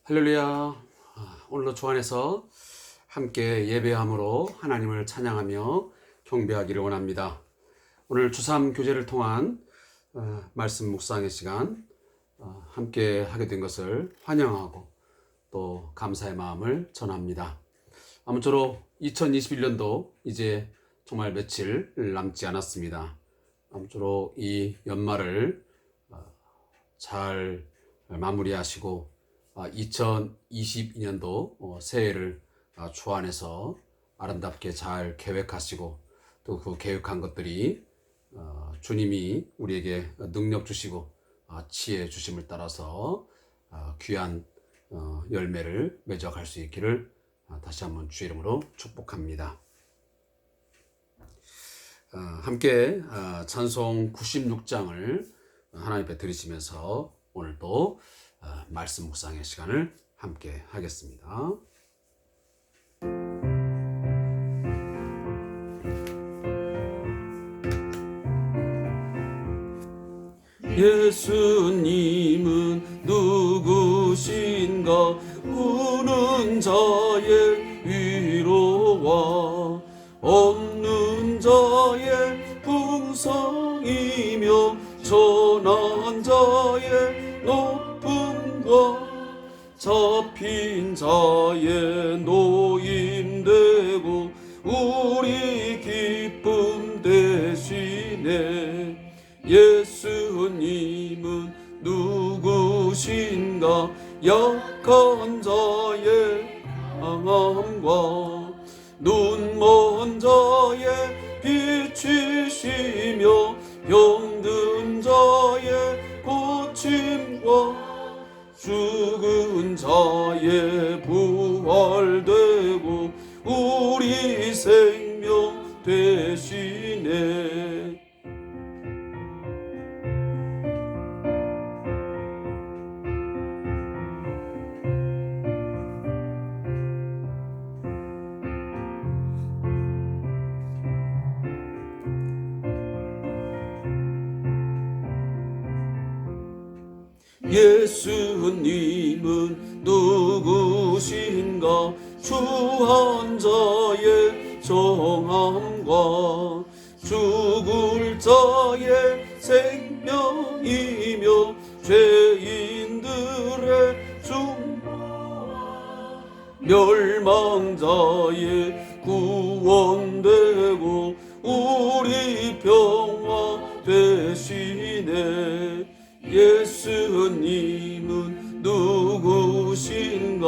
할렐루야. 오늘도 주 안에서 함께 예배함으로 하나님을 찬양하며 경배하기를 원합니다. 오늘 주3 교제를 통한 말씀 묵상의 시간 함께 하게 된 것을 환영하고 또 감사의 마음을 전합니다. 아무쪼록 2021년도 이제 정말 며칠 남지 않았습니다. 아무쪼록 이 연말을 잘 마무리하시고 2022년도 새해를 주 안에서 아름답게 잘 계획하시고 또 그 계획한 것들이 주님이 우리에게 능력 주시고 지혜 주심을 따라서 귀한 열매를 맺어갈 수 있기를 다시 한번 주의 이름으로 축복합니다. 함께 찬송 96장을 하나님 앞에 드리시면서 오늘도 말씀 묵상의 시간을 함께 하겠습니다. 예수님은 누구신가? 우는 자의 위로와 없는 자의 풍성이며 전한 자의 높음과 잡힌 자의 노임되고 우리 기쁨 되시네. 예수님은 누구신가? 약한 자의 강함과 눈먼 자의 빛이시며 병든 자의 고침과 죽은 자의 부활되고 우리 생명 되시네. 예수님은 누구신가? 추한 자의 정함과 죽을 자의 생명이며 죄인들의 중보와 멸망자의 구원되고 우리 평화 되시네. 예수님은 누구신가?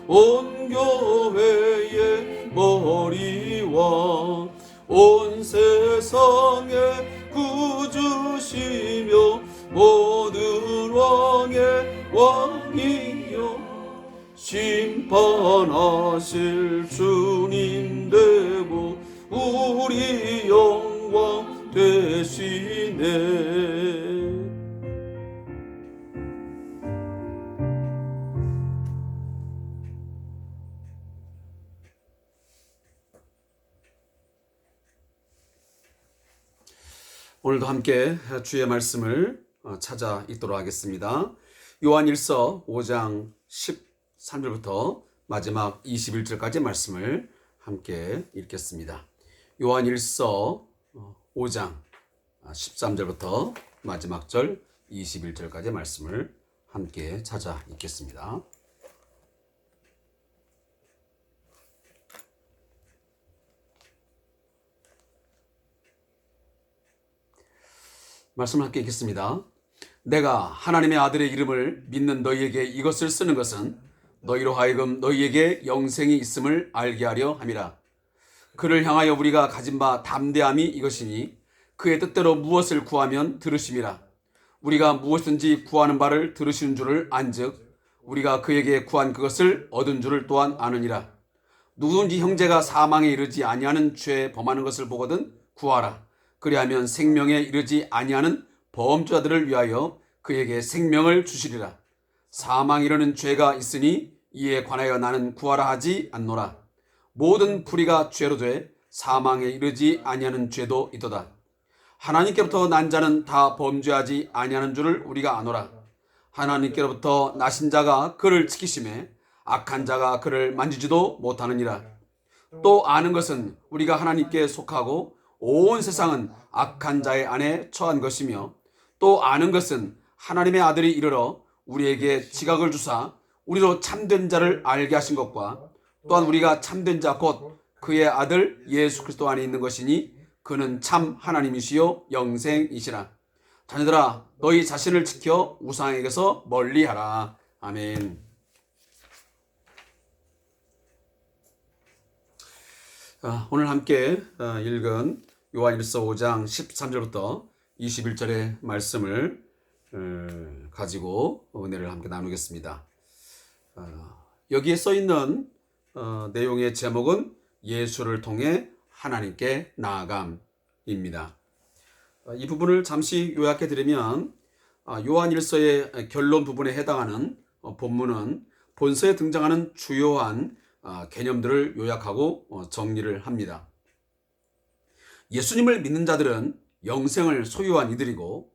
온 교회의 머리와 온 세상의 구주시며 모든 왕의 왕이여 심판하실 주님 되고 우리 영광 되시네. 오늘도 함께 주의 말씀을 찾아 읽도록 하겠습니다. 요한 1서 5장 13절부터 마지막 21절까지 말씀을 함께 읽겠습니다. 요한 1서 5장 13절부터 마지막 절 21절까지 말씀을 함께 찾아 읽겠습니다. 말씀을 함께 읽겠습니다. 내가 하나님의 아들의 이름을 믿는 너희에게 이것을 쓰는 것은 너희로 하여금 너희에게 영생이 있음을 알게 하려 함이라. 그를 향하여 우리가 가진 바 담대함이 이것이니 그의 뜻대로 무엇을 구하면 들으심이라. 우리가 무엇든지 구하는 바를 들으시는 줄을 안즉 우리가 그에게 구한 그것을 얻은 줄을 또한 아느니라. 누구든지 형제가 사망에 이르지 아니하는 죄 범하는 것을 보거든 구하라. 그리하면 생명에 이르지 아니하는 범죄자들을 위하여 그에게 생명을 주시리라. 사망에 이르는 죄가 있으니 이에 관하여 나는 구하라 하지 않노라. 모든 불의가 죄로 돼 사망에 이르지 아니하는 죄도 있도다. 하나님께로부터 난 자는 다 범죄하지 아니하는 줄을 우리가 아노라. 하나님께로부터 나신 자가 그를 지키심에 악한 자가 그를 만지지도 못하느니라. 또 아는 것은 우리가 하나님께 속하고 온 세상은 악한 자의 안에 처한 것이며, 또 아는 것은 하나님의 아들이 이르러 우리에게 지각을 주사 우리로 참된 자를 알게 하신 것과, 또한 우리가 참된 자 곧 그의 아들 예수 그리스도 안에 있는 것이니 그는 참 하나님이시요 영생이시라. 자녀들아, 너희 자신을 지켜 우상에게서 멀리하라. 아멘. 오늘 함께 읽은 요한일서 5장 13절부터 21절의 말씀을 가지고 은혜를 함께 나누겠습니다. 여기에 써 있는 내용의 제목은 예수를 통해 하나님께 나아감입니다. 이 부분을 잠시 요약해 드리면, 요한일서의 결론 부분에 해당하는 본문은 본서에 등장하는 주요한 개념들을 요약하고 정리를 합니다. 예수님을 믿는 자들은 영생을 소유한 이들이고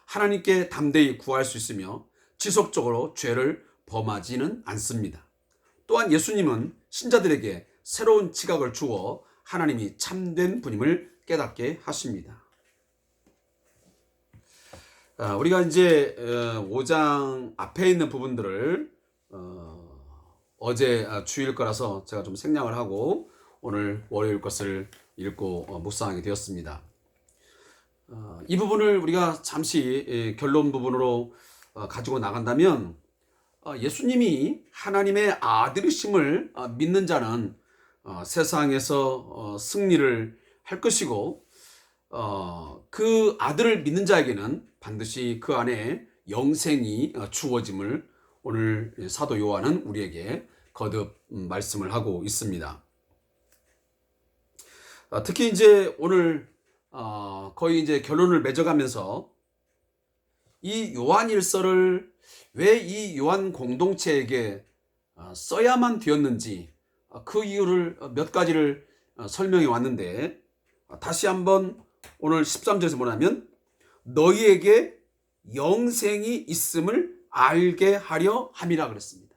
하나님께 담대히 구할 수 있으며 지속적으로 죄를 범하지는 않습니다. 또한 예수님은 신자들에게 새로운 지각을 주어 하나님이 참된 분임을 깨닫게 하십니다. 우리가 이제 5장 앞에 있는 부분들을 어제 주일 거라서 제가 좀 생략을 하고 오늘 월요일 것을 읽고 묵상하게 되었습니다. 이 부분을 우리가 잠시 결론 부분으로 가지고 나간다면, 예수님이 하나님의 아들이심을 믿는 자는 세상에서 승리를 할 것이고, 그 아들을 믿는 자에게는 반드시 그 안에 영생이 주어짐을 오늘 사도 요한은 우리에게 거듭 말씀을 하고 있습니다. 특히 이제 오늘 거의 이제 결론을 맺어가면서 이 요한일서를 왜 이 요한 공동체에게 써야만 되었는지 그 이유를 몇 가지를 설명해 왔는데, 다시 한번 오늘 13절에서 뭐냐면 너희에게 영생이 있음을 알게 하려 함이라 그랬습니다.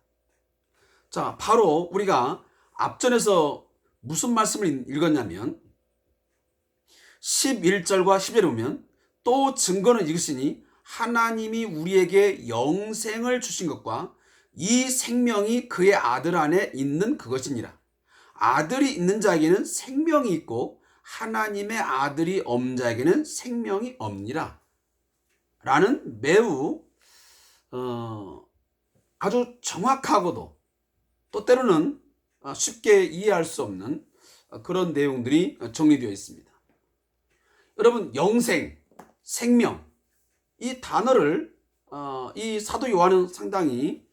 자, 바로 우리가 앞전에서 무슨 말씀을 읽었냐면 11절과 10절에 보면 또 증거는 이것이니 하나님이 우리에게 영생을 주신 것과 이 생명이 그의 아들 안에 있는 그것이니라. 아들이 있는 자에게는 생명이 있고 하나님의 아들이 없는 자에게는 생명이 없니라. 라는 매우 아주 정확하고도 또 때로는 쉽게 이해할 수 없는 그런 내용들이 정리되어 있습니다. 여러분, 영생, 생명, 이 단어를 이 사도 요한은 상당히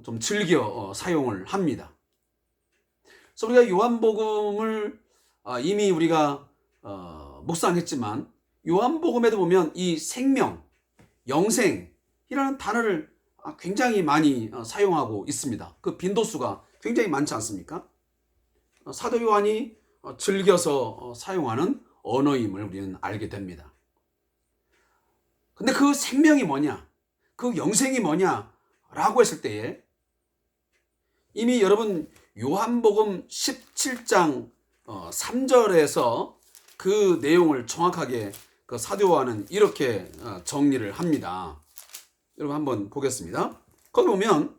좀 즐겨 사용을 합니다. 그래서 우리가 요한복음을 이미 우리가 묵상했지만 요한복음에도 보면 이 생명, 영생이라는 단어를 굉장히 많이 사용하고 있습니다. 그 빈도수가 굉장히 많지 않습니까? 사도 요한이 즐겨서 사용하는 언어임을 우리는 알게 됩니다. 근데 그 생명이 뭐냐, 그 영생이 뭐냐라고 했을 때에 이미 여러분 요한복음 17장 3절에서 그 내용을 정확하게 그 사도 요한은 이렇게 정리를 합니다. 여러분 한번 보겠습니다. 거기 보면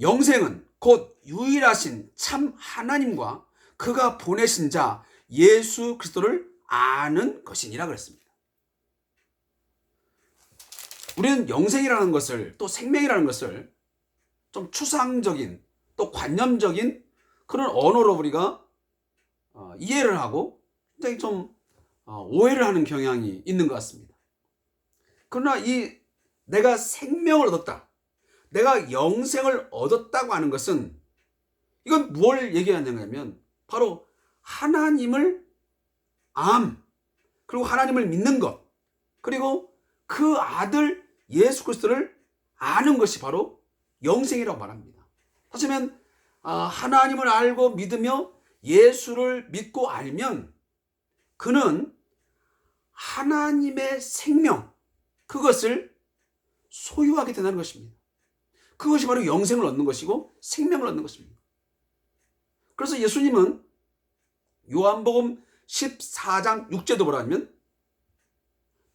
영생은 곧 유일하신 참 하나님과 그가 보내신 자 예수 그리스도를 아는 것이니라 그랬습니다. 우리는 영생이라는 것을, 또 생명이라는 것을 좀 추상적인 또 관념적인 그런 언어로 우리가 이해를 하고 굉장히 좀 오해를 하는 경향이 있는 것 같습니다. 그러나 이 내가 생명을 얻었다, 내가 영생을 얻었다고 하는 것은 이건 뭘 얘기하냐면 바로 하나님을 그리고 하나님을 믿는 것, 그리고 그 아들 예수 그리스도를 아는 것이 바로 영생이라고 말합니다. 하지만 하나님을 알고 믿으며 예수를 믿고 알면 그는 하나님의 생명, 그것을 소유하게 된다는 것입니다. 그것이 바로 영생을 얻는 것이고 생명을 얻는 것입니다. 그래서 예수님은 요한복음 14장 6절도 뭐라면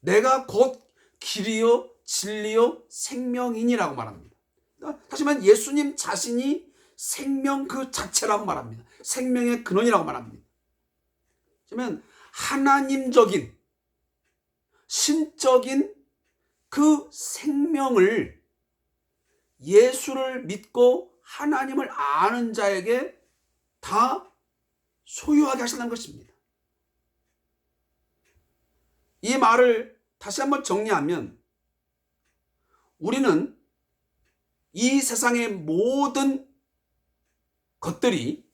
내가 곧 길이요 진리요 생명이니라고 말합니다. 다시 말하면 예수님 자신이 생명 그 자체라고 말합니다. 생명의 근원이라고 말합니다. 그러면 하나님적인 신적인 그 생명을 예수를 믿고 하나님을 아는 자에게 다 소유하게 하신다는 것입니다. 이 말을 다시 한번 정리하면 우리는 이 세상의 모든 것들이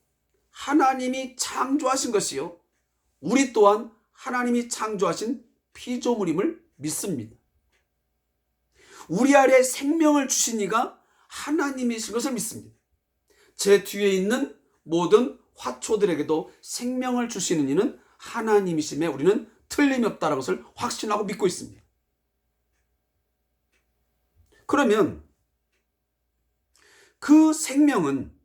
하나님이 창조하신 것이요 우리 또한 하나님이 창조하신 피조물임을 믿습니다. 우리 아래 생명을 주신 이가 하나님이신 것을 믿습니다. 제 뒤에 있는 모든 화초들에게도 생명을 주시는 이는 하나님이심에 우리는 틀림이 없다는 것을 확신하고 믿고 있습니다. 그러면 그 생명은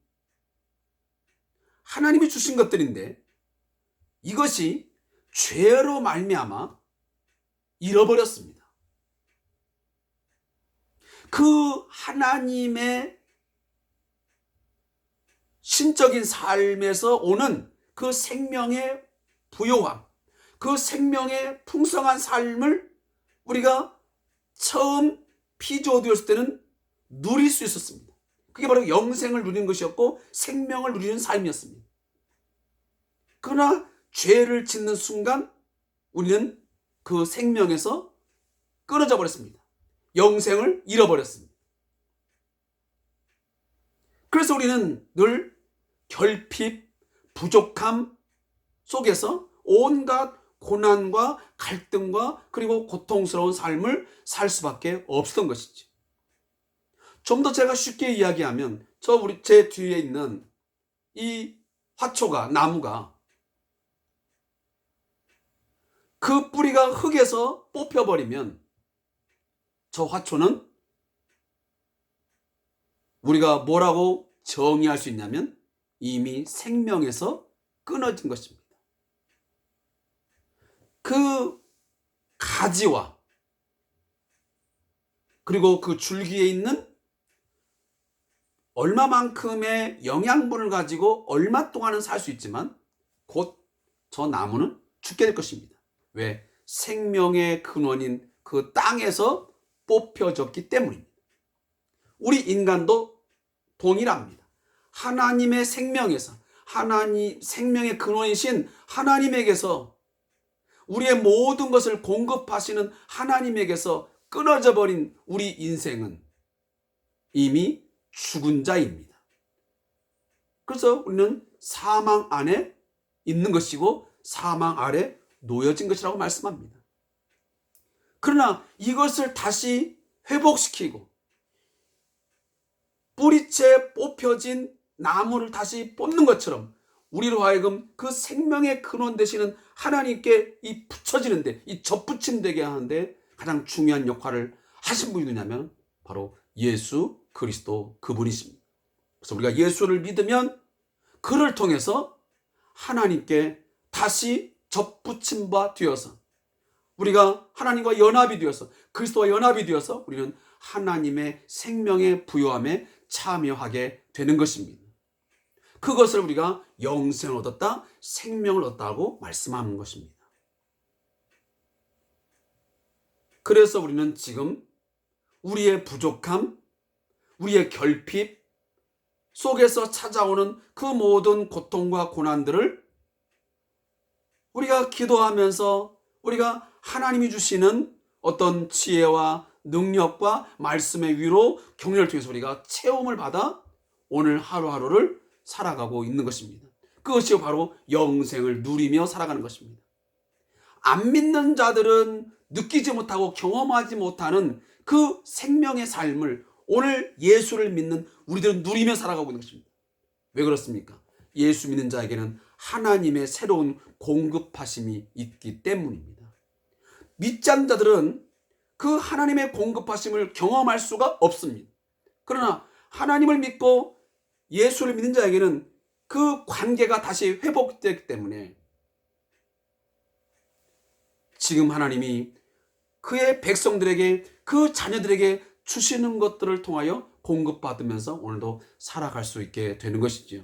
하나님이 주신 것들인데 이것이 죄로 말미암아 잃어버렸습니다. 그 하나님의 신적인 삶에서 오는 그 생명의 부요함, 그 생명의 풍성한 삶을 우리가 처음 피조되었을 때는 누릴 수 있었습니다. 그게 바로 영생을 누리는 것이었고 생명을 누리는 삶이었습니다. 그러나 죄를 짓는 순간 우리는 그 생명에서 끊어져 버렸습니다. 영생을 잃어버렸습니다. 그래서 우리는 늘 결핍, 부족함 속에서 온갖 고난과 갈등과 그리고 고통스러운 삶을 살 수밖에 없었던 것이죠. 좀 더 제가 쉽게 이야기하면 제 뒤에 있는 이 화초가, 나무가 그 뿌리가 흙에서 뽑혀버리면 저 화초는 우리가 뭐라고 정의할 수 있냐면 이미 생명에서 끊어진 것입니다. 그 가지와 그리고 그 줄기에 있는 얼마만큼의 영양분을 가지고 얼마 동안은 살 수 있지만 곧 저 나무는 죽게 될 것입니다. 왜? 생명의 근원인 그 땅에서 뽑혀졌기 때문입니다. 우리 인간도 동일합니다. 하나님의 생명에서 생명의 근원이신 하나님에게서 우리의 모든 것을 공급하시는 하나님에게서 끊어져 버린 우리 인생은 이미 죽은 자입니다. 그래서 우리는 사망 안에 있는 것이고 사망 아래 놓여진 것이라고 말씀합니다. 그러나 이것을 다시 회복시키고 뿌리채 뽑혀진 나무를 다시 뽑는 것처럼 우리로 하여금 그 생명의 근원 되시는 하나님께 이 붙여지는데, 이 접붙임되게 하는데 가장 중요한 역할을 하신 분이 누구냐면 바로 예수 그리스도 그분이십니다. 그래서 우리가 예수를 믿으면 그를 통해서 하나님께 다시 접붙임 바 되어서 우리가 하나님과 연합이 되어서 그리스도와 연합이 되어서 우리는 하나님의 생명의 부요함에 참여하게 되는 것입니다. 그것을 우리가 영생을 얻었다, 생명을 얻었다고 말씀하는 것입니다. 그래서 우리는 지금 우리의 부족함, 우리의 결핍 속에서 찾아오는 그 모든 고통과 고난들을 우리가 기도하면서 우리가 하나님이 주시는 어떤 지혜와 능력과 말씀의 위로 격려를 통해서 우리가 체험을 받아 오늘 하루하루를 살아가고 있는 것입니다. 그것이 바로 영생을 누리며 살아가는 것입니다. 안 믿는 자들은 느끼지 못하고 경험하지 못하는 그 생명의 삶을 오늘 예수를 믿는 우리들은 누리며 살아가고 있는 것입니다. 왜 그렇습니까? 예수 믿는 자에게는 하나님의 새로운 공급하심이 있기 때문입니다. 믿지 않는 자들은 그 하나님의 공급하심을 경험할 수가 없습니다. 그러나 하나님을 믿고 예수를 믿는 자에게는 그 관계가 다시 회복되기 때문에 지금 하나님이 그의 백성들에게, 그 자녀들에게 주시는 것들을 통하여 공급받으면서 오늘도 살아갈 수 있게 되는 것이지요.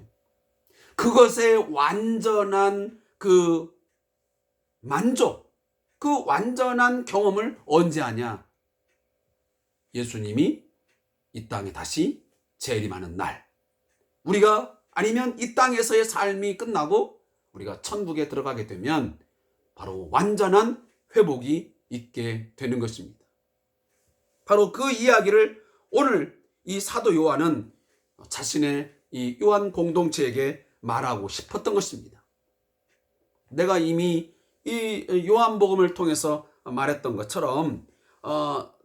그것의 완전한 그 만족, 그 완전한 경험을 언제 하냐? 예수님이 이 땅에 다시 재림하는 날, 우리가 아니면 이 땅에서의 삶이 끝나고 우리가 천국에 들어가게 되면 바로 완전한 회복이 있게 되는 것입니다. 바로 그 이야기를 오늘 이 사도 요한은 자신의 이 요한 공동체에게 말하고 싶었던 것입니다. 내가 이미 이 요한복음을 통해서 말했던 것처럼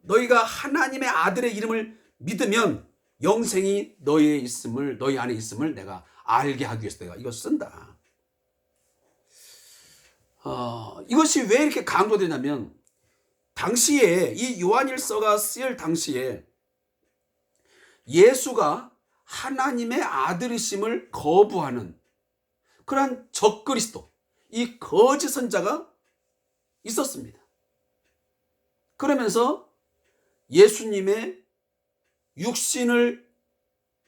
너희가 하나님의 아들의 이름을 믿으면 영생이 너희 안에 있음을 내가 알게 하기 위해서 내가 이걸 쓴다. 이것이 왜 이렇게 강조되냐면, 당시에 이 요한일서가 쓰일 당시에 예수가 하나님의 아들이심을 거부하는 그러한 적그리스도, 이 거짓 선자가 있었습니다. 그러면서 예수님의 육신을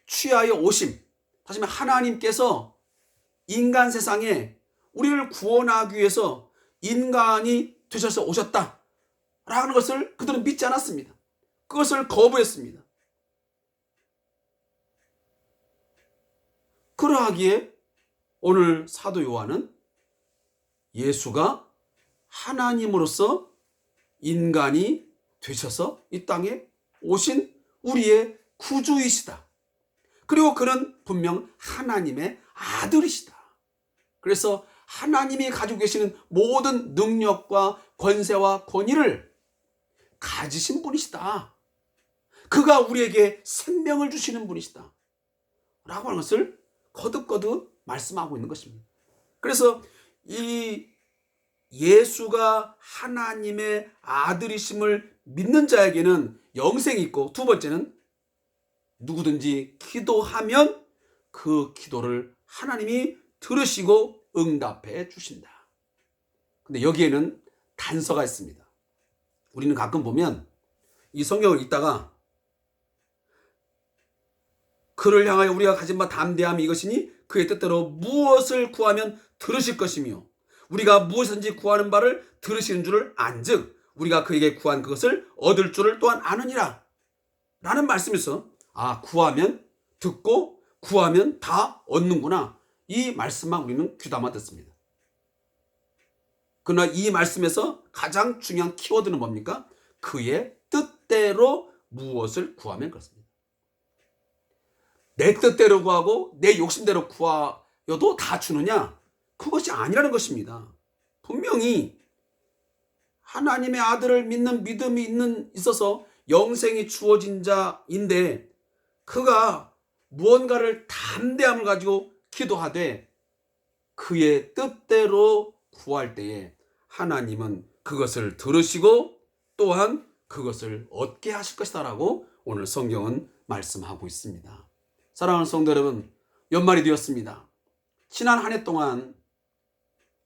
취하여 오심, 다시 말하면 하나님께서 인간 세상에 우리를 구원하기 위해서 인간이 되셔서 오셨다라는 것을 그들은 믿지 않았습니다. 그것을 거부했습니다. 그러하기에 오늘 사도 요한은 예수가 하나님으로서 인간이 되셔서 이 땅에 오신 우리의 구주이시다. 그리고 그는 분명 하나님의 아들이시다. 그래서 하나님이 가지고 계시는 모든 능력과 권세와 권위를 가지신 분이시다. 그가 우리에게 생명을 주시는 분이시다. 라고 하는 것을 거듭거듭 말씀하고 있는 것입니다. 그래서 이 예수가 하나님의 아들이심을 믿는 자에게는 영생이 있고, 두 번째는 누구든지 기도하면 그 기도를 하나님이 들으시고 응답해 주신다. 근데 여기에는 단서가 있습니다. 우리는 가끔 보면 이 성경을 읽다가 그를 향하여 우리가 가진 바 담대함이 이것이니 그의 뜻대로 무엇을 구하면 들으실 것이며 우리가 무엇든지 구하는 바를 들으시는 줄을 안즉 우리가 그에게 구한 그것을 얻을 줄을 또한 아느니라 라는 말씀에서 구하면 듣고 구하면 다 얻는구나, 이 말씀만 우리는 귀담아 듣습니다. 그러나 이 말씀에서 가장 중요한 키워드는 뭡니까? 그의 뜻대로 무엇을 구하면 그렇습니다. 내 뜻대로 구하고 내 욕심대로 구하여도 다 주느냐? 그것이 아니라는 것입니다. 분명히 하나님의 아들을 믿는 믿음이 있어서 영생이 주어진 자인데 그가 무언가를 담대함을 가지고 기도하되 그의 뜻대로 구할 때에 하나님은 그것을 들으시고 또한 그것을 얻게 하실 것이다 라고 오늘 성경은 말씀하고 있습니다. 사랑하는 성도 여러분, 연말이 되었습니다. 지난 한 해 동안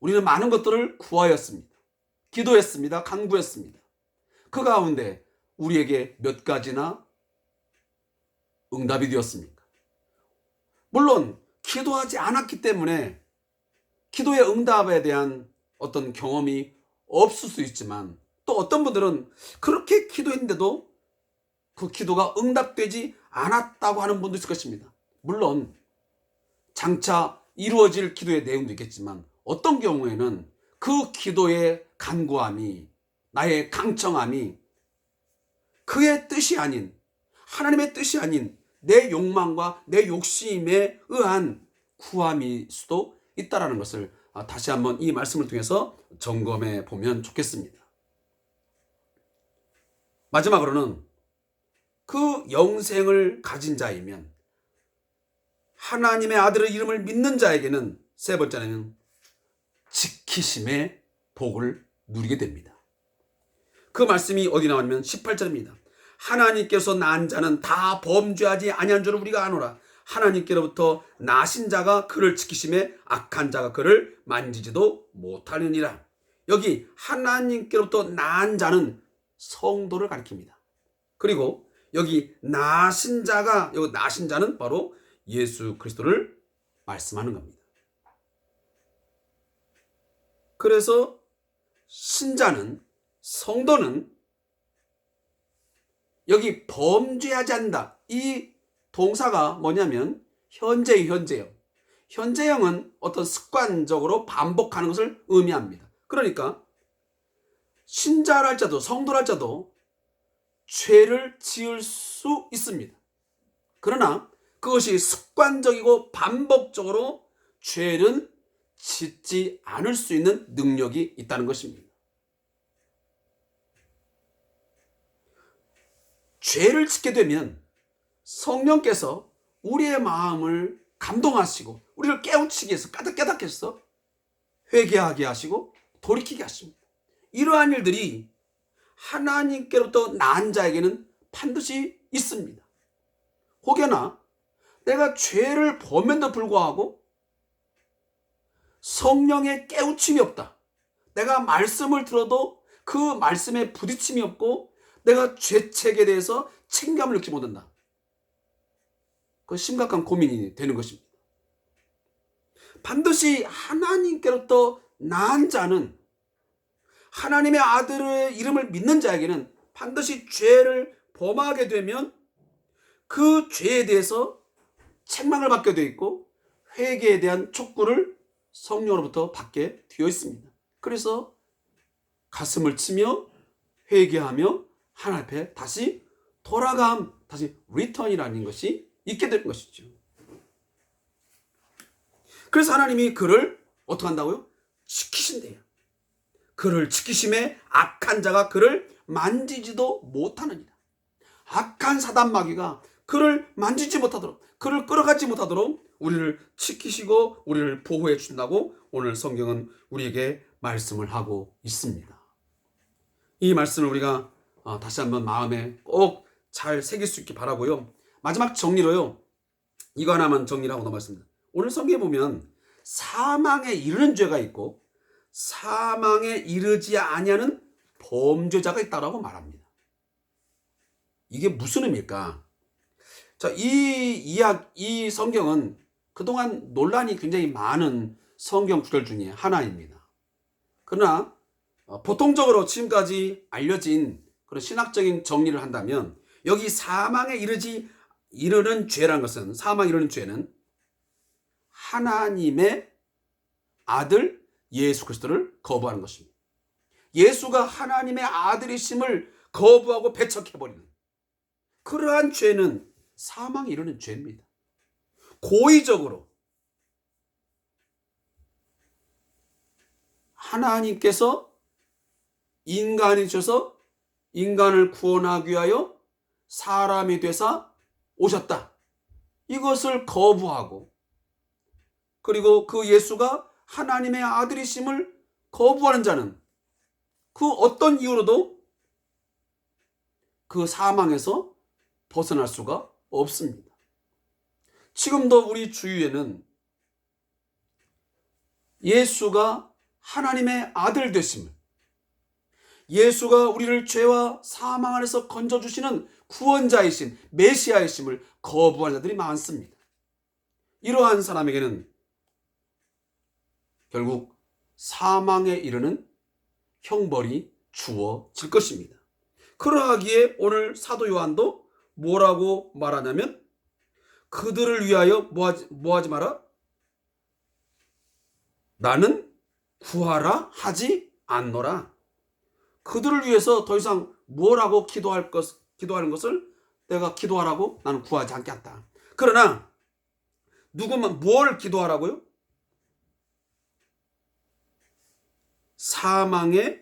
우리는 많은 것들을 구하였습니다. 기도했습니다. 간구했습니다. 그 가운데 우리에게 몇 가지나 응답이 되었습니까? 물론 기도하지 않았기 때문에 기도의 응답에 대한 어떤 경험이 없을 수 있지만, 또 어떤 분들은 그렇게 기도했는데도 그 기도가 응답되지 않았다고 하는 분도 있을 것입니다. 물론 장차 이루어질 기도의 내용도 있겠지만 어떤 경우에는 그 기도의 간구함이, 나의 강청함이 그의 뜻이 아닌, 하나님의 뜻이 아닌 내 욕망과 내 욕심에 의한 구함일 수도 있다는 것을 다시 한번 이 말씀을 통해서 점검해 보면 좋겠습니다. 마지막으로는 그 영생을 가진 자이면, 하나님의 아들의 이름을 믿는 자에게는 세 번째는 지키심의 복을 누리게 됩니다. 그 말씀이 어디 나오냐면 18절입니다. 하나님께서 낳은 자는 다 범죄하지 아니한 줄을 우리가 아노라. 하나님께로부터 나신 자가 그를 지키심에 악한 자가 그를 만지지도 못하느니라. 여기 하나님께로부터 낳은 자는 성도를 가리킵니다. 그리고 여기 나신 자가, 여기 나신 자는 바로 예수 그리스도를 말씀하는 겁니다. 그래서 신자는, 성도는 여기 범죄하지 않는다. 이 동사가 뭐냐면 현재형. 현재형은 어떤 습관적으로 반복하는 것을 의미합니다. 그러니까 신자랄지라도 성도랄지라도 죄를 지을 수 있습니다. 그러나 그것이 습관적이고 반복적으로 죄는 짓지 않을 수 있는 능력이 있다는 것입니다. 죄를 짓게 되면 성령께서 우리의 마음을 감동하시고 우리를 깨우치기 위해서 깨닫게 해서 회개하게 하시고 돌이키게 하십니다. 이러한 일들이 하나님께로부터 낳은 자에게는 반드시 있습니다. 혹여나 내가 죄를 범했는데도 불구하고 성령의 깨우침이 없다. 내가 말씀을 들어도 그 말씀에 부딪힘이 없고 내가 죄책에 대해서 책임감을 느끼지 못한다. 그건 심각한 고민이 되는 것입니다. 반드시 하나님께로부터 낳은 자는, 하나님의 아들의 이름을 믿는 자에게는 반드시 죄를 범하게 되면 그 죄에 대해서 책망을 받게 되어 있고 회개에 대한 촉구를 성령으로부터 받게 되어 있습니다. 그래서 가슴을 치며 회개하며 하나님 앞에 다시 돌아감, 다시 리턴이라는 것이 있게 되는 것이죠. 그래서 하나님이 그를 어떻게 한다고요? 지키신대요. 그를 지키심에 악한 자가 그를 만지지도 못하느니라. 악한 사단 마귀가 그를 만지지 못하도록, 그를 끌어가지 못하도록 우리를 지키시고 우리를 보호해 주신다고 오늘 성경은 우리에게 말씀을 하고 있습니다. 이 말씀을 우리가 다시 한번 마음에 꼭 잘 새길 수 있게 바라고요. 마지막 정리로요, 이거 하나만 정리를 하고 넘어갔습니다. 오늘 성경에 보면 사망에 이르는 죄가 있고 사망에 이르지 아니하는 범죄자가 있다라고 말합니다. 이게 무슨 의미일까? 자, 이 성경은 그동안 논란이 굉장히 많은 성경 구절 중에 하나입니다. 그러나 보통적으로 지금까지 알려진 그런 신학적인 정리를 한다면 여기 사망에 이르는 죄라는 것은, 사망에 이르는 죄는 하나님의 아들 예수 그리스도를 거부하는 것입니다. 예수가 하나님의 아들이심을 거부하고 배척해버리는 그러한 죄는 사망에 이르는 죄입니다. 고의적으로 하나님께서 인간이 되셔서 인간을 구원하기 위하여 사람이 되사 오셨다. 이것을 거부하고, 그리고 그 예수가 하나님의 아들이심을 거부하는 자는 그 어떤 이유로도 그 사망에서 벗어날 수가 없습니다. 지금도 우리 주위에는 예수가 하나님의 아들 되심을, 예수가 우리를 죄와 사망 안에서 건져주시는 구원자이신 메시아이심을 거부하는 자들이 많습니다. 이러한 사람에게는 결국 사망에 이르는 형벌이 주어질 것입니다. 그러하기에 오늘 사도 요한도 뭐라고 말하냐면 그들을 위하여 뭐하지 마라? 나는 구하라 하지 않노라. 그들을 위해서 더 이상 뭐라고 기도하는 것을 내가 기도하라고 나는 구하지 않겠다. 그러나 누구만 뭘 기도하라고요? 사망에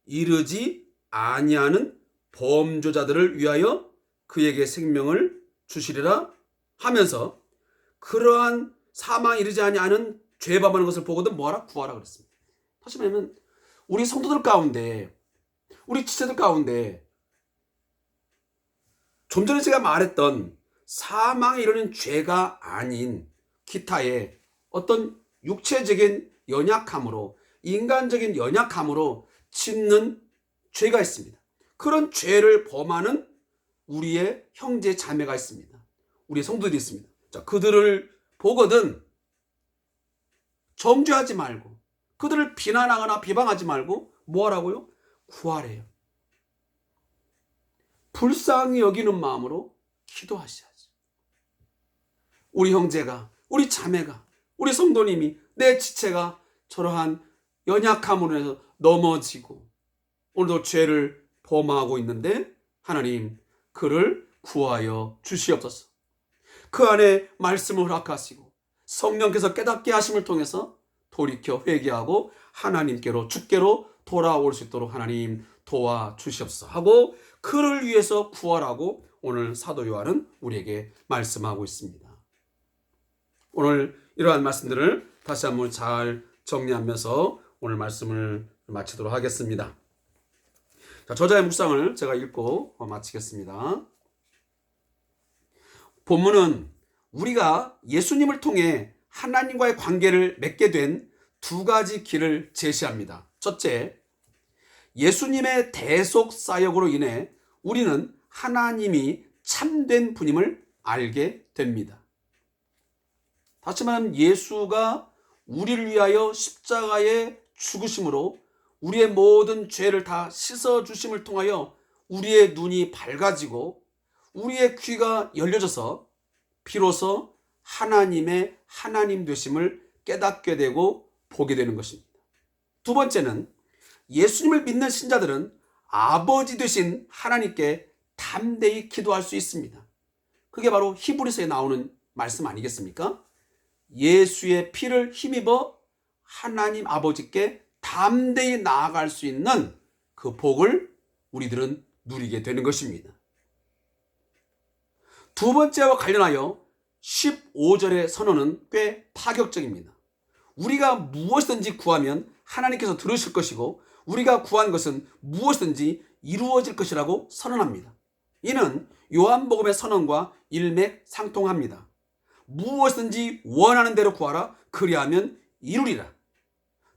이르지 아니하는 범죄자들을 위하여 그에게 생명을 주시리라 하면서 그러한 사망에 이르지 아니하는 죄 범하는 것을 보고도 뭐하라? 구하라 그랬습니다. 다시 말하면 우리 성도들 가운데 우리 지체들 가운데 좀 전에 제가 말했던 사망에 이르는 죄가 아닌 기타의 어떤 육체적인 연약함으로, 인간적인 연약함으로 짓는 죄가 있습니다. 그런 죄를 범하는 우리의 형제 자매가 있습니다. 우리의 성도들이 있습니다. 자, 그들을 보거든 정죄하지 말고, 그들을 비난하거나 비방하지 말고 뭐 하라고요? 구하래요. 불쌍히 여기는 마음으로 기도하셔야지. 우리 형제가, 우리 자매가, 우리 성도님이, 내 지체가 저러한 연약함으로 해서 넘어지고 오늘도 죄를 범하고 있는데 하나님 그를 구하여 주시옵소서. 그 안에 말씀을 허락하시고 성령께서 깨닫게 하심을 통해서 돌이켜 회개하고 하나님께로, 주께로 돌아올 수 있도록 하나님 도와주시옵소서 하고 그를 위해서 구하라고 오늘 사도 요한은 우리에게 말씀하고 있습니다. 오늘 이러한 말씀들을 다시 한번 잘 정리하면서 오늘 말씀을 마치도록 하겠습니다. 자, 저자의 묵상을 제가 읽고 마치겠습니다. 본문은 우리가 예수님을 통해 하나님과의 관계를 맺게 된 두 가지 길을 제시합니다. 첫째, 예수님의 대속 사역으로 인해 우리는 하나님이 참된 분임을 알게 됩니다. 다시 말하면 예수가 우리를 위하여 십자가에 죽으심으로 우리의 모든 죄를 다 씻어주심을 통하여 우리의 눈이 밝아지고 우리의 귀가 열려져서 비로소 하나님의 하나님 되심을 깨닫게 되고 보게 되는 것입니다. 두 번째는 예수님을 믿는 신자들은 아버지 되신 하나님께 담대히 기도할 수 있습니다. 그게 바로 히브리서에 나오는 말씀 아니겠습니까? 예수의 피를 힘입어 하나님 아버지께 담대히 나아갈 수 있는 그 복을 우리들은 누리게 되는 것입니다. 두 번째와 관련하여 15절의 선언은 꽤 파격적입니다. 우리가 무엇이든지 구하면 하나님께서 들으실 것이고 우리가 구한 것은 무엇이든지 이루어질 것이라고 선언합니다. 이는 요한복음의 선언과 일맥상통합니다. 무엇이든지 원하는 대로 구하라 그리하면 이루리라.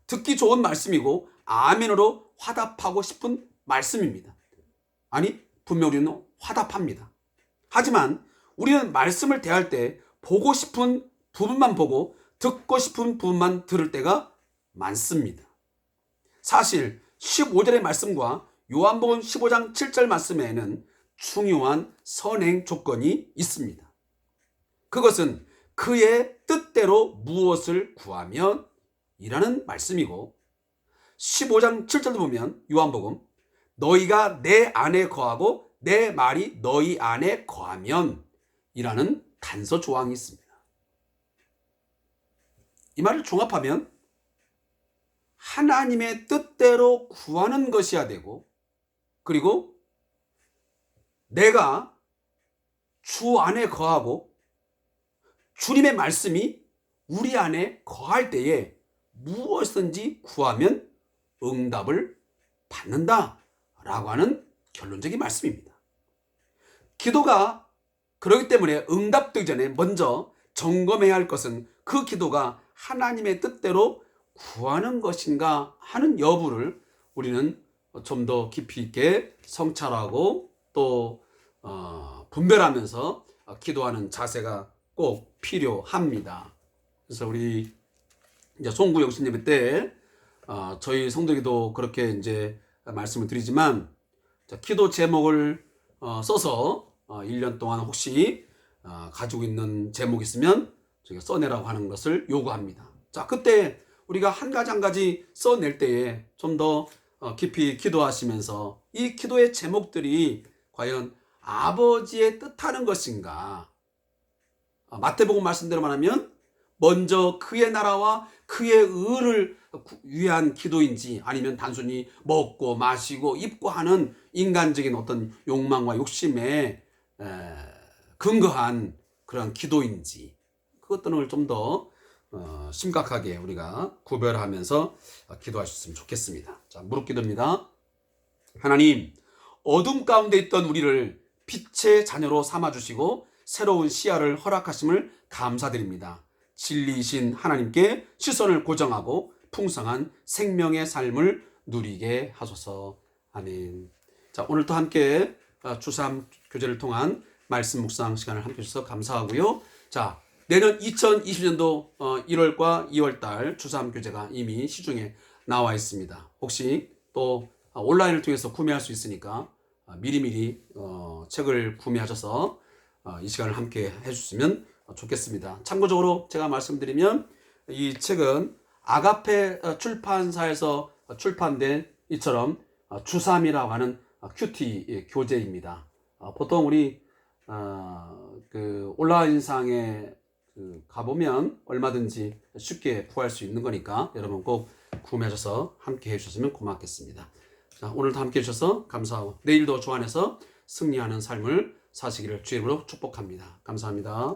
듣기 좋은 말씀이고 아멘으로 화답하고 싶은 말씀입니다. 아니, 분명히 우리는 화답합니다. 하지만 우리는 말씀을 대할 때 보고 싶은 부분만 보고 듣고 싶은 부분만 들을 때가 많습니다. 사실 15절의 말씀과 요한복음 15장 7절 말씀에는 중요한 선행 조건이 있습니다. 그것은 그의 뜻대로 무엇을 구하면 이라는 말씀이고 15장 7절도 보면 요한복음 너희가 내 안에 거하고 내 말이 너희 안에 거하면 이라는 단서 조항이 있습니다. 이 말을 종합하면 하나님의 뜻대로 구하는 것이어야 되고 그리고 내가 주 안에 거하고 주님의 말씀이 우리 안에 거할 때에 무엇이든지 구하면 응답을 받는다라고 하는 결론적인 말씀입니다. 기도가 그렇기 때문에 응답되기 전에 먼저 점검해야 할 것은 그 기도가 하나님의 뜻대로 구하는 것인가 하는 여부를 우리는 좀 더 깊이 있게 성찰하고 또 분별하면서 기도하는 자세가 꼭 필요합니다. 그래서 우리 이제 송구 영신예배 때 저희 성도기도 그렇게 이제 말씀을 드리지만 기도 제목을 써서 1년 동안 혹시 가지고 있는 제목이 있으면 저희가 써내라고 하는 것을 요구합니다. 자, 그때 우리가 한 가지 써낼 때에 좀 더 깊이 기도하시면서 이 기도의 제목들이 과연 아버지의 뜻하는 것인가? 마태복음 말씀대로 말하면 먼저 그의 나라와 그의 의를 위한 기도인지 아니면 단순히 먹고 마시고 입고 하는 인간적인 어떤 욕망과 욕심에 근거한 그런 기도인지 그것들을 좀 더 심각하게 우리가 구별하면서 기도하셨으면 좋겠습니다. 자, 무릎 기도입니다. 하나님, 어둠 가운데 있던 우리를 빛의 자녀로 삼아주시고 새로운 시야를 허락하심을 감사드립니다. 진리이신 하나님께 시선을 고정하고 풍성한 생명의 삶을 누리게 하소서. 아멘. 자, 오늘도 함께 주삼 교제를 통한 말씀 묵상 시간을 함께 해주셔서 감사하고요. 자, 내년 2020년도 1월과 2월달 주삼 교제가 이미 시중에 나와 있습니다. 혹시 또 온라인을 통해서 구매할 수 있으니까 미리미리 책을 구매하셔서 이 시간을 함께 해주시면 좋겠습니다. 참고적으로 제가 말씀드리면 이 책은 아가페 출판사에서 출판된 이처럼 주삼이라고 하는 큐티 교재입니다. 보통 우리 그 온라인상에 가보면 얼마든지 쉽게 구할 수 있는 거니까 여러분 꼭 구매하셔서 함께 해주셨으면 고맙겠습니다. 자, 오늘도 함께 해주셔서 감사하고 내일도 주 안에서 승리하는 삶을 사시기를 주의 이름으로 축복합니다. 감사합니다.